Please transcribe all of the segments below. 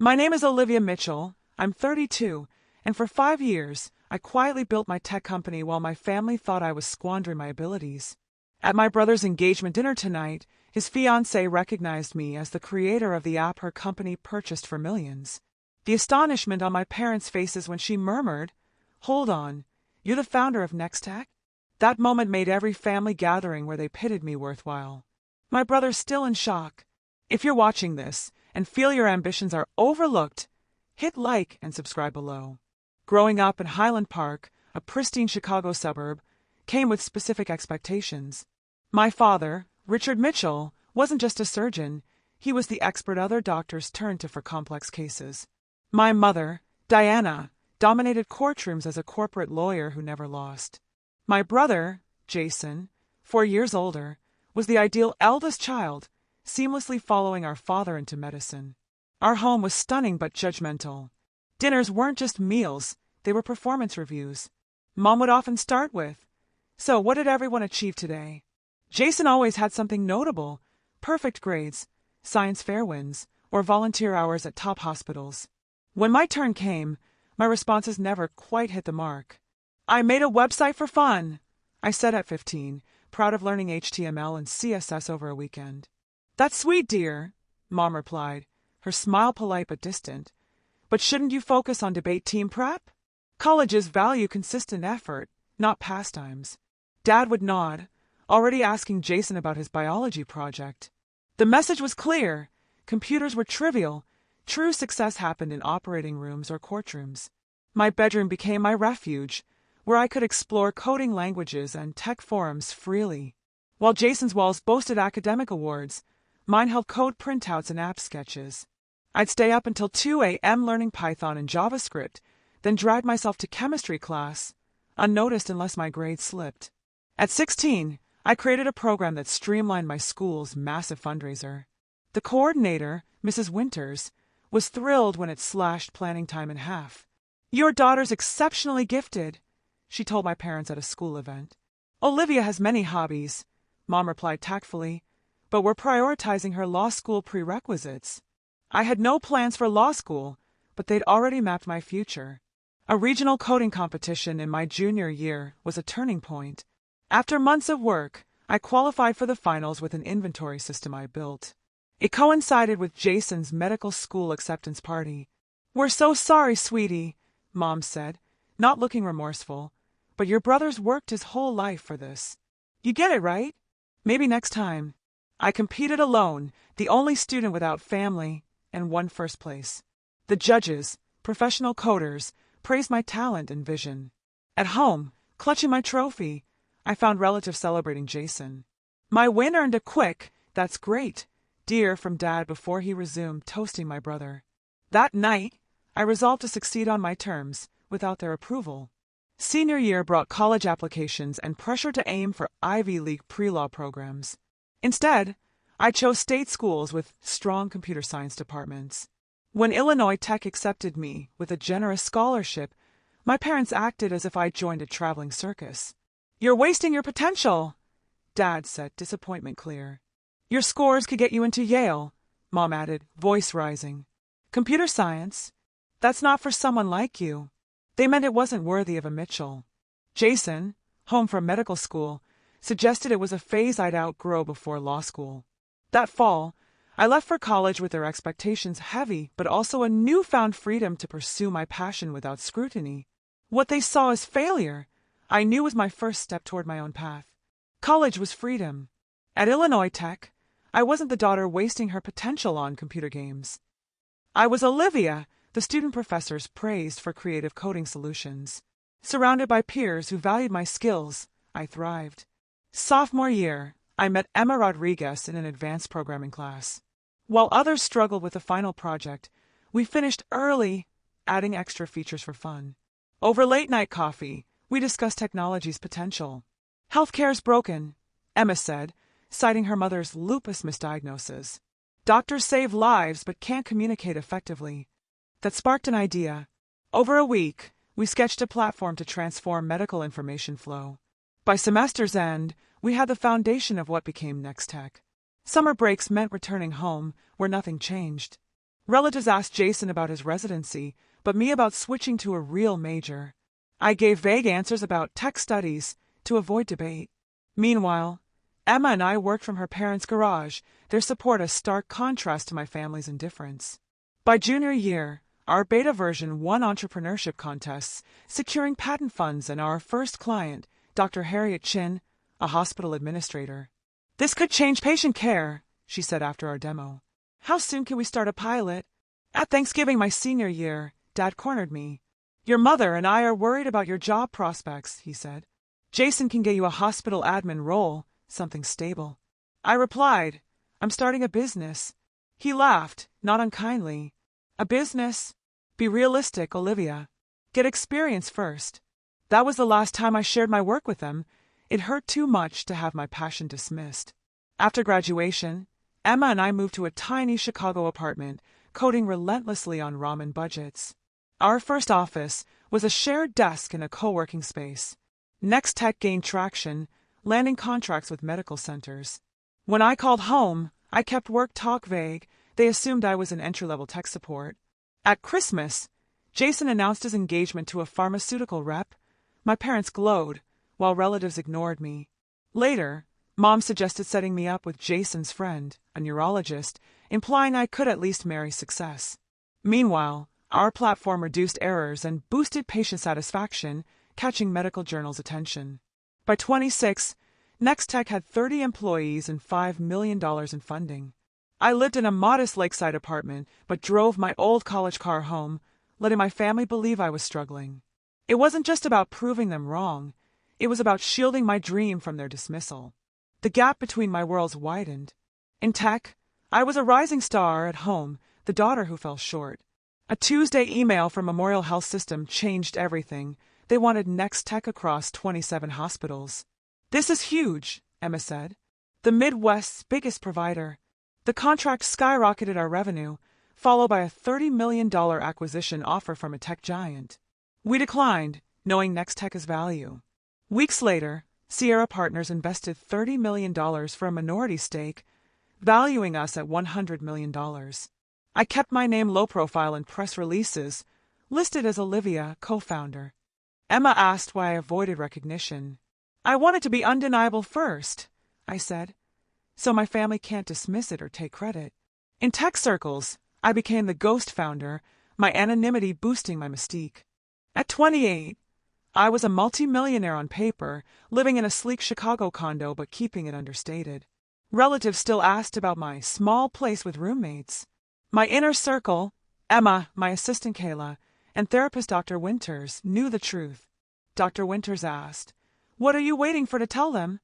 My name is Olivia Mitchell. I'm 32, and for 5 years, I quietly built my tech company while my family thought I was squandering my abilities. At my brother's engagement dinner tonight, his fiancée recognized me as the creator of the app her company purchased for millions. The astonishment on my parents' faces when she murmured, "Hold on, you're the founder of Nextech?" That moment made every family gathering where they pitted me worthwhile. My brother's still in shock. If you're watching this and feel your ambitions are overlooked, hit like and subscribe below. Growing up in Highland Park, a pristine Chicago suburb, came with specific expectations. My father, Richard Mitchell, wasn't just a surgeon, he was the expert other doctors turned to for complex cases. My mother, Diana, dominated courtrooms as a corporate lawyer who never lost. My brother, Jason, 4 years older, was the ideal eldest child, seamlessly following our father into medicine. Our home was stunning but judgmental. Dinners weren't just meals, they were performance reviews. Mom would often start with, "So what did everyone achieve today?" Jason always had something notable: perfect grades, science fair wins, or volunteer hours at top hospitals. When my turn came, my responses never quite hit the mark. "I made a website for fun," I said at 15, proud of learning HTML and CSS over a weekend. "That's sweet, dear," Mom replied, her smile polite but distant. "But shouldn't you focus on debate team prep? Colleges value consistent effort, not pastimes." Dad would nod, already asking Jason about his biology project. The message was clear. Computers were trivial. True success happened in operating rooms or courtrooms. My bedroom became my refuge, where I could explore coding languages and tech forums freely. While Jason's walls boasted academic awards, mine held code printouts and app sketches. I'd stay up until 2 a.m. learning Python and JavaScript, then drag myself to chemistry class, unnoticed unless my grades slipped. At 16, I created a program that streamlined my school's massive fundraiser. The coordinator, Mrs. Winters, was thrilled when it slashed planning time in half. "Your daughter's exceptionally gifted," she told my parents at a school event. "Olivia has many hobbies," Mom replied tactfully, "but we're prioritizing her law school prerequisites." I had no plans for law school, but they'd already mapped my future. A regional coding competition in my junior year was a turning point. After months of work, I qualified for the finals with an inventory system I built. It coincided with Jason's medical school acceptance party. "We're so sorry, sweetie," Mom said, not looking remorseful, "but your brother's worked his whole life for this. You get it, right? Maybe next time." I competed alone, the only student without family, and won first place. The judges, professional coders, praised my talent and vision. At home, clutching my trophy, I found relatives celebrating Jason. My win earned a quick, "That's great, dear," from Dad before he resumed toasting my brother. That night, I resolved to succeed on my terms, without their approval. Senior year brought college applications and pressure to aim for Ivy League pre-law programs. Instead, I chose state schools with strong computer science departments. When Illinois Tech accepted me with a generous scholarship, my parents acted as if I'd joined a traveling circus. "You're wasting your potential," Dad said, disappointment clear. "Your scores could get you into Yale," Mom added, voice rising. "Computer science? That's not for someone like you." They meant it wasn't worthy of a Mitchell. Jason, home from medical school, suggested it was a phase I'd outgrow before law school. That fall, I left for college with their expectations heavy, but also a newfound freedom to pursue my passion without scrutiny. What they saw as failure, I knew was my first step toward my own path. College was freedom. At Illinois Tech, I wasn't the daughter wasting her potential on computer games. I was Olivia, the student professors praised for creative coding solutions. Surrounded by peers who valued my skills, I thrived. Sophomore year, I met Emma Rodriguez in an advanced programming class. While others struggled with the final project, we finished early, adding extra features for fun. Over late-night coffee, we discussed technology's potential. "Healthcare's broken," Emma said, citing her mother's lupus misdiagnosis. "Doctors save lives but can't communicate effectively." That sparked an idea. Over a week, we sketched a platform to transform medical information flow. By semester's end, we had the foundation of what became Nextech. Summer breaks meant returning home, where nothing changed. Relatives asked Jason about his residency, but me about switching to a real major. I gave vague answers about tech studies to avoid debate. Meanwhile, Emma and I worked from her parents' garage, their support a stark contrast to my family's indifference. By junior year, our beta version won entrepreneurship contests, securing patent funds, and our first client, Dr. Harriet Chin, a hospital administrator. "This could change patient care," she said after our demo. "How soon can we start a pilot?" At Thanksgiving my senior year, Dad cornered me. "Your mother and I are worried about your job prospects," he said. "Jason can get you a hospital admin role, something stable." I replied, "I'm starting a business." He laughed, not unkindly. "A business? Be realistic, Olivia. Get experience first." That was the last time I shared my work with them. It hurt too much to have my passion dismissed. After graduation, Emma and I moved to a tiny Chicago apartment, coding relentlessly on ramen budgets. Our first office was a shared desk in a co-working space. Next Tech gained traction, landing contracts with medical centers. When I called home, I kept work talk vague. They assumed I was in entry-level tech support. At Christmas, Jason announced his engagement to a pharmaceutical rep. My parents glowed, while relatives ignored me. Later, Mom suggested setting me up with Jason's friend, a neurologist, implying I could at least marry success. Meanwhile, our platform reduced errors and boosted patient satisfaction, catching medical journals' attention. By 26, Nextech had 30 employees and $5 million in funding. I lived in a modest lakeside apartment, but drove my old college car home, letting my family believe I was struggling. It wasn't just about proving them wrong. It was about shielding my dream from their dismissal. The gap between my worlds widened. In tech, I was a rising star. At home, the daughter who fell short. A Tuesday email from Memorial Health System changed everything. They wanted Nextech across 27 hospitals. "This is huge," Emma said. "The Midwest's biggest provider." The contract skyrocketed our revenue, followed by a $30 million acquisition offer from a tech giant. We declined, knowing Nextech's value. Weeks later, Sierra Partners invested $30 million for a minority stake, valuing us at $100 million. I kept my name low profile in press releases, listed as Olivia, co-founder. Emma asked why I avoided recognition. "I want it to be undeniable first," I said, "so my family can't dismiss it or take credit." In tech circles, I became the ghost founder, my anonymity boosting my mystique. At 28, I was a multimillionaire on paper, living in a sleek Chicago condo but keeping it understated. Relatives still asked about my small place with roommates. My inner circle, Emma, my assistant Kayla, and therapist Dr. Winters, knew the truth. Dr. Winters asked, "What are you waiting for to tell them?"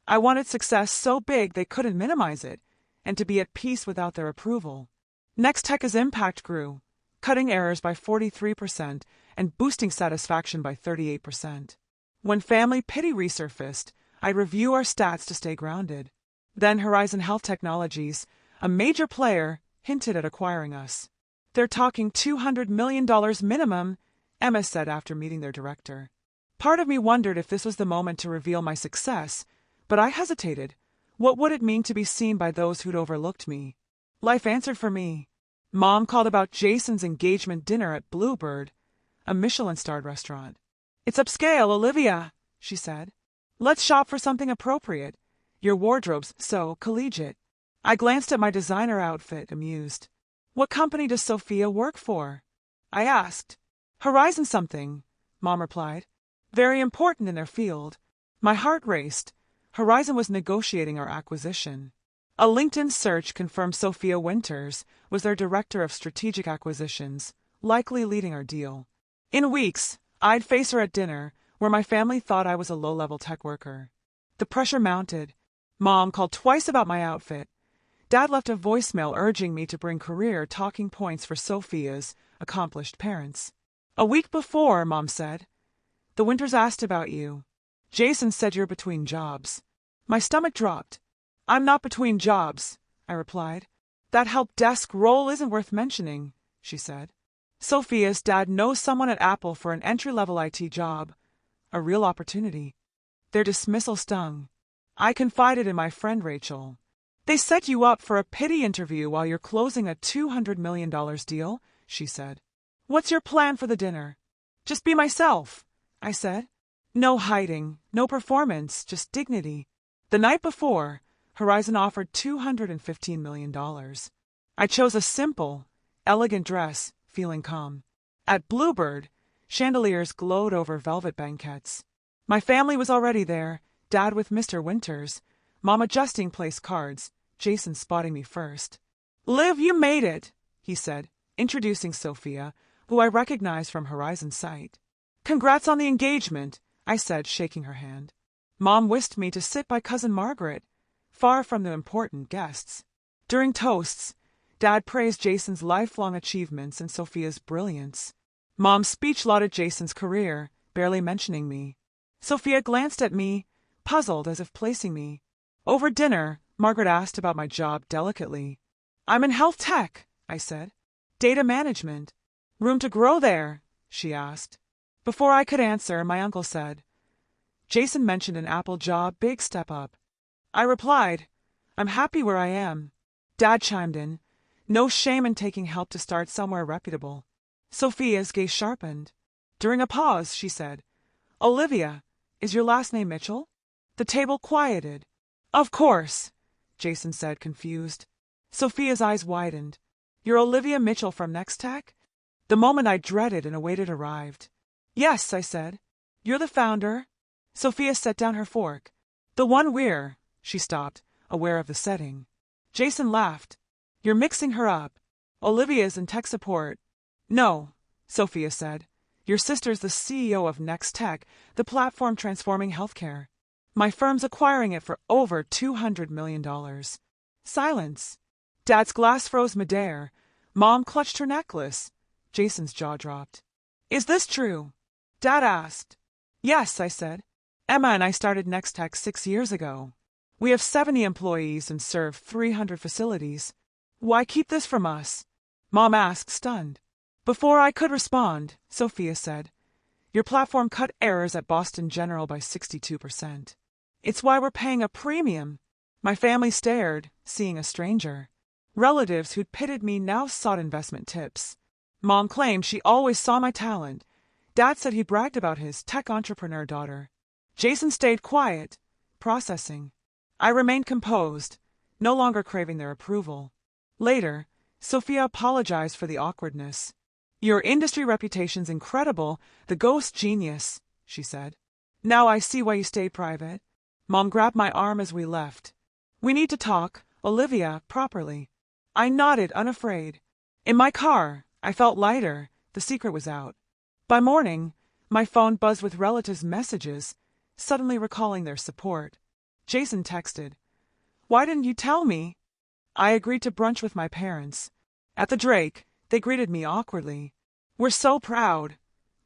I wanted success so big they couldn't minimize it, and to be at peace without their approval. Nextech's impact grew, cutting errors by 43% and boosting satisfaction by 38%. When family pity resurfaced, I'd review our stats to stay grounded. Then Horizon Health Technologies, a major player, hinted at acquiring us. "They're talking $200 million minimum," Emma said after meeting their director. Part of me wondered if this was the moment to reveal my success, but I hesitated. What would it mean to be seen by those who'd overlooked me? Life answered for me. Mom called about Jason's engagement dinner at Bluebird, a Michelin-starred restaurant. "It's upscale, Olivia," she said. "Let's shop for something appropriate. Your wardrobe's so collegiate." I glanced at my designer outfit, amused. "What company does Sophia work for?" I asked. "Horizon something," Mom replied. "Very important in their field." My heart raced. Horizon was negotiating our acquisition. A LinkedIn search confirmed Sophia Winters was their director of strategic acquisitions, likely leading our deal. In weeks, I'd face her at dinner, where my family thought I was a low-level tech worker. The pressure mounted. Mom called twice about my outfit. Dad left a voicemail urging me to bring career talking points for Sophia's accomplished parents. A week before, Mom said, "The Winters asked about you. Jason said you're between jobs." My stomach dropped. "I'm not between jobs," I replied. "That help desk role isn't worth mentioning," she said. "Sophia's dad knows someone at Apple for an entry-level IT job. A real opportunity." Their dismissal stung. I confided in my friend Rachel. They set you up for a pity interview while you're closing a $200 million deal, she said. What's your plan for the dinner? Just be myself, I said. No hiding, no performance, just dignity. The night before, Horizon offered $215 million. I chose a simple, elegant dress, feeling calm. At Bluebird, chandeliers glowed over velvet banquettes. My family was already there, Dad with Mr. Winters, Mom adjusting place cards, Jason spotting me first. Liv, you made it, he said, introducing Sophia, who I recognized from Horizon's site. Congrats on the engagement, I said, shaking her hand. Mom whisked me to sit by Cousin Margaret, far from the important guests. During toasts, Dad praised Jason's lifelong achievements and Sophia's brilliance. Mom's speech lauded Jason's career, barely mentioning me. Sophia glanced at me, puzzled as if placing me. Over dinner, Margaret asked about my job delicately. I'm in health tech, I said. Data management. Room to grow there, she asked. Before I could answer, my uncle said, Jason mentioned an Apple job, big step up. I replied, I'm happy where I am. Dad chimed in, no shame in taking help to start somewhere reputable. Sophia's gaze sharpened. During a pause, she said, Olivia, is your last name Mitchell? The table quieted. Of course, Jason said, confused. Sophia's eyes widened. You're Olivia Mitchell from Nextech? The moment I dreaded and awaited arrived. Yes, I said. You're the founder? Sophia set down her fork. The one we're... She stopped, aware of the setting. Jason laughed. You're mixing her up. Olivia's in tech support. No, Sophia said. Your sister's the CEO of Nextech, the platform transforming healthcare. My firm's acquiring it for over $200 million. Silence. Dad's glass froze midair. Mom clutched her necklace. Jason's jaw dropped. Is this true? Dad asked. Yes, I said. Emma and I started Nextech 6 years ago. We have 70 employees and serve 300 facilities. Why keep this from us? Mom asked, stunned. Before I could respond, Sophia said, Your platform cut errors at Boston General by 62%. It's why we're paying a premium. My family stared, seeing a stranger. Relatives who'd pitted me now sought investment tips. Mom claimed she always saw my talent. Dad said he bragged about his tech entrepreneur daughter. Jason stayed quiet, processing. I remained composed, no longer craving their approval. Later, Sophia apologized for the awkwardness. Your industry reputation's incredible, the ghost genius, she said. Now I see why you stayed private. Mom grabbed my arm as we left. We need to talk, Olivia, properly. I nodded, unafraid. In my car, I felt lighter. The secret was out. By morning, my phone buzzed with relatives' messages, suddenly recalling their support. Jason texted, Why didn't you tell me? I agreed to brunch with my parents. At the Drake, they greeted me awkwardly. We're so proud,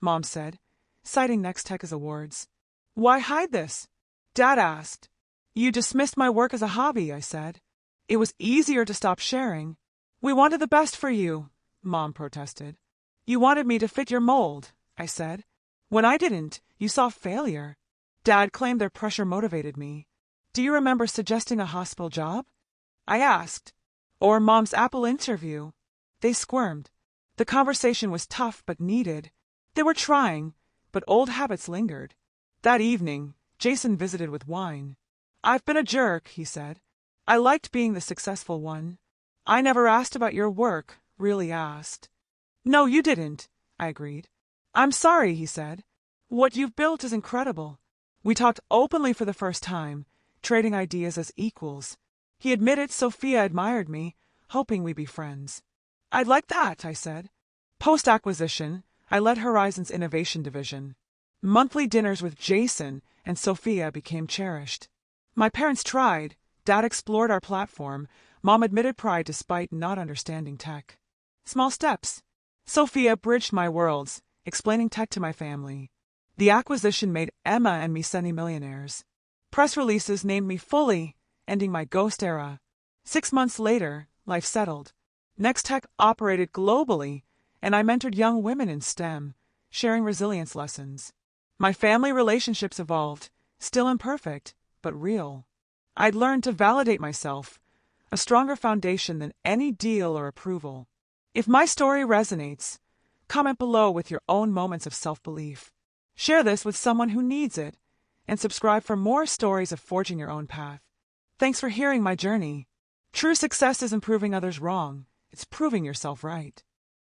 Mom said, citing Nextech as awards. Why hide this? Dad asked. You dismissed my work as a hobby, I said. It was easier to stop sharing. We wanted the best for you, Mom protested. You wanted me to fit your mold, I said. When I didn't, you saw failure. Dad claimed their pressure motivated me. Do you remember suggesting a hospital job? I asked. Or Mom's Apple interview. They squirmed. The conversation was tough but needed. They were trying, but old habits lingered. That evening, Jason visited with wine. I've been a jerk, he said. I liked being the successful one. I never asked about your work, really asked. No, you didn't, I agreed. I'm sorry, he said. What you've built is incredible. We talked openly for the first time, trading ideas as equals. He admitted Sophia admired me, hoping we'd be friends. I'd like that, I said. Post-acquisition, I led Horizon's innovation division. Monthly dinners with Jason and Sophia became cherished. My parents tried. Dad explored our platform. Mom admitted pride despite not understanding tech. Small steps. Sophia bridged my worlds, explaining tech to my family. The acquisition made Emma and me semi-millionaires. Press releases named me fully, ending my ghost era. 6 months later, life settled. Nextech operated globally, and I mentored young women in STEM, sharing resilience lessons. My family relationships evolved, still imperfect, but real. I'd learned to validate myself, a stronger foundation than any deal or approval. If my story resonates, comment below with your own moments of self-belief. Share this with someone who needs it, and subscribe for more stories of forging your own path. Thanks for hearing my journey. True success isn't proving others wrong, it's proving yourself right.